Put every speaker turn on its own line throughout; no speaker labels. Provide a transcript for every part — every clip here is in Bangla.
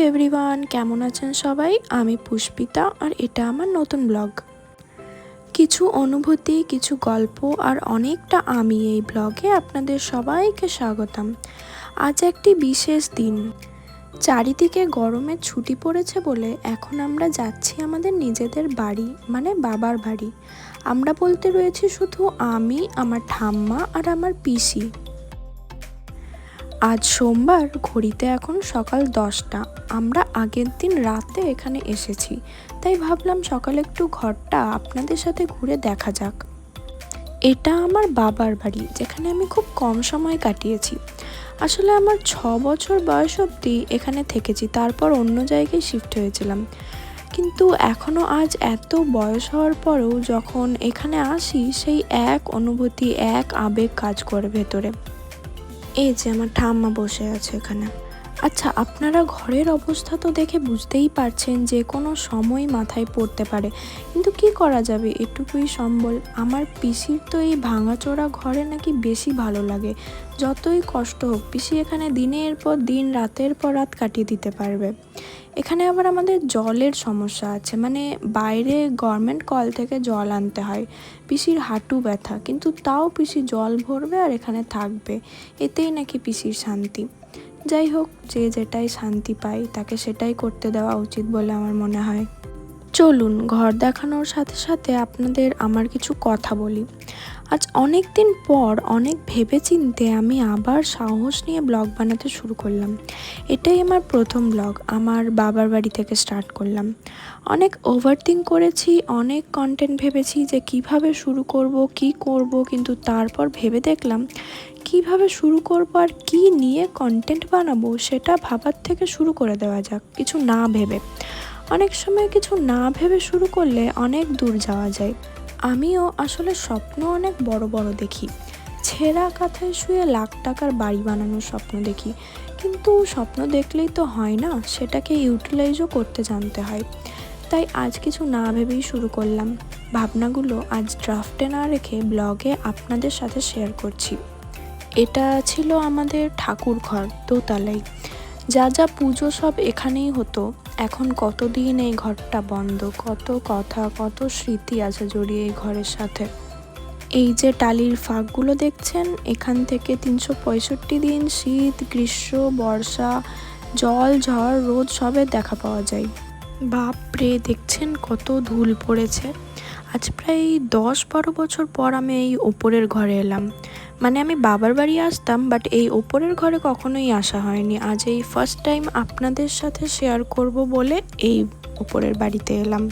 এভরিওয়ান, কেমন আছেন সবাই? আমি পুষ্পিতা আর এটা আমার নতুন ব্লগ। কিছু অনুভূতি, কিছু গল্প আর অনেকটা আমি এই ব্লগে আপনাদের সবাইকে স্বাগতম। আজ একটি বিশেষ দিন। চারিদিকে গরমের ছুটি পড়েছে বলে এখন আমরা যাচ্ছি আমাদের নিজেদের বাড়ি, মানে বাবার বাড়ি। আমরা বলতে রয়েছি শুধু আমি, আমার ঠাম্মা আর আমার পিসি। আজ সোমবার, ঘড়িতে এখন সকাল 10টা। আমরা আগের দিন রাতে এখানে এসেছি, তাই ভাবলাম সকালে একটু ঘরটা আপনাদের সাথে ঘুরে দেখা যাক। এটা আমার বাবার বাড়ি, যেখানে আমি খুব কম সময় কাটিয়েছি। আসলে আমার 6 বছর বয়স অবধি এখানে থেকেছি, তারপর অন্য জায়গায় শিফট হয়েছিলাম। কিন্তু এখনও আজ এত বয়স হওয়ার পরেও যখন এখানে আসি, সেই এক অনুভূতি, এক আবেগ কাজ করে ভেতরে। এই যে আমার ঠাম্মা বসে আছে এখানে। আচ্ছা, আপনারা ঘরের অবস্থা তো দেখে বুঝতেই পারছেন যে কোনো সময় মাথায় পড়তে পারে, কিন্তু কি করা যাবে, এটুকুই সম্বল। আমার পিসির তো এই ভাঙাচোরা ঘরে নাকি বেশি ভালো লাগে। যতই কষ্ট হোক, পিসি এখানে দিনের পর দিন, রাতের পর রাত কাটিয়ে দিতে পারবে। এখানে আবার আমাদের জলের সমস্যা আছে, মানে বাইরে গভর্নমেন্ট কল থেকে জল আনতে হয়। পিসির হাঁটু ব্যথা, কিন্তু তাও পিসি জল ভরবে আর এখানে থাকবে, এতেই নাকি পিসির শান্তি। যাই হোক, যে যেটাই শান্তি পায় তাকে সেটাই করতে দেওয়া উচিত বলে আমার মনে হয়। চলুন, ঘর দেখানোর সাথে সাথে আপনাদের আমার কিছু কথা বলি। আজ অনেক দিন পর অনেক ভেবেচিন্তে আমি আবার সাহস নিয়ে ব্লগ বানাতে শুরু করলাম। এটাই আমার প্রথম ব্লগ, আমার বাবার বাড়ি থেকে স্টার্ট করলাম। অনেক ওভারথিঙ্ক করেছি, অনেক কন্টেন্ট ভেবেছি যে কিভাবে শুরু করব, কি করব, কিন্তু তারপর ভেবে দেখলাম কিভাবে শুরু করব আর কি নিয়ে কন্টেন্ট বানাবো সেটা ভাবার থেকে শুরু করে দেওয়া যাক, কিছু না ভেবে। অনেক সময় কিছু না ভেবে শুরু করলে অনেক দূর যাওয়া যায়। আমিও আসলে স্বপ্ন অনেক বড় বড় দেখি। ছেঁড়া কাঁথায় শুয়ে লাখ টাকার বাড়ি বানানোর স্বপ্ন দেখি, কিন্তু স্বপ্ন দেখলেই তো হয় না, সেটাকে ইউটিলাইজও করতে জানতে হয়। তাই আজ কিছু না ভেবেই শুরু করলাম। ভাবনাগুলো আজ ড্রাফটে না রেখে ব্লগে আপনাদের সাথে শেয়ার করছি। এটা ছিল আমাদের ঠাকুর ঘর, দোতলায়। যা যা পুজো সব এখানেই হতো। এখন কতদিন এই ঘরটা বন্ধ, কত কথা, কত স্মৃতি আছে জড়িয়ে এই ঘরের সাথে। এই যে টালির ফাঁকগুলো দেখছেন, এখান থেকে 365 দিন শীত, গ্রীষ্ম, বর্ষা, জল, ঝড়, রোদ সবের দেখা পাওয়া যায়। বাপরে, দেখছেন কত ধুল পড়েছে। আজ প্রায় 10-12 বছর পর আমি এই ওপরের ঘরে এলাম। মানে আমি বাবার বাড়ি আসতাম, বাট এই ওপরের ঘরে কখনোই আসা হয়নি। আজ এই ফার্স্ট টাইম আপনাদের সাথে শেয়ার করব বলে এই ওপরের বাড়িতে এলাম।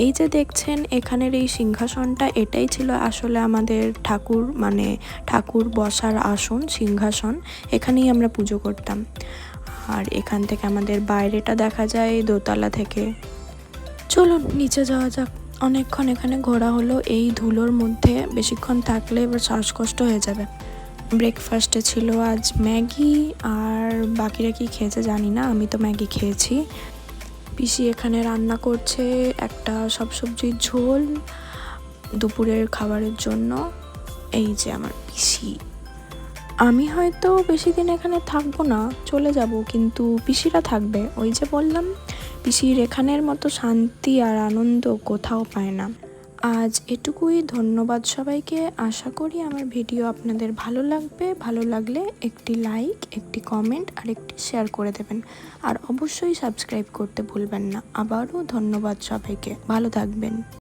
এই যে দেখছেন এখানের এই সিংহাসনটা, এটাই ছিল আসলে আমাদের ঠাকুর, মানে ঠাকুর বসার আসন, সিংহাসন। এখানেই আমরা পুজো করতাম। আর এখান থেকে আমাদের বাইরেটা দেখা যায় দোতলা থেকে। চলুন নিচে যাওয়া যাক। অনেকক্ষণ এখানে ঘোরা হলো, এই ধুলোর মধ্যে বেশিক্ষণ থাকলে এবার শ্বাসকষ্ট হয়ে যাবে। ব্রেকফাস্টে ছিল আজ ম্যাগি, আর বাকিরা কি খেয়েছে জানি না, আমি তো ম্যাগি খেয়েছি। পিসি এখানে রান্না করছে একটা সব সবজির ঝোল দুপুরের খাবারের জন্য। এই যে আমার পিসি। আমি হয়তো বেশি দিন এখানে থাকবো না, চলে যাব, কিন্তু পিসিরা থাকবে। ওই যে বললাম, পিসির এখানের মতো শান্তি আর আনন্দ কোথাও পায় না। আজ এটুকুই, ধন্যবাদ সবাইকে। আশা করি আমার ভিডিও আপনাদের ভালো লাগবে। ভালো লাগলে একটি লাইক, একটি কমেন্ট আর একটি শেয়ার করে দেবেন। আর অবশ্যই সাবস্ক্রাইব করতে ভুলবেন না। আবারও ধন্যবাদ সবাইকে, ভালো থাকবেন।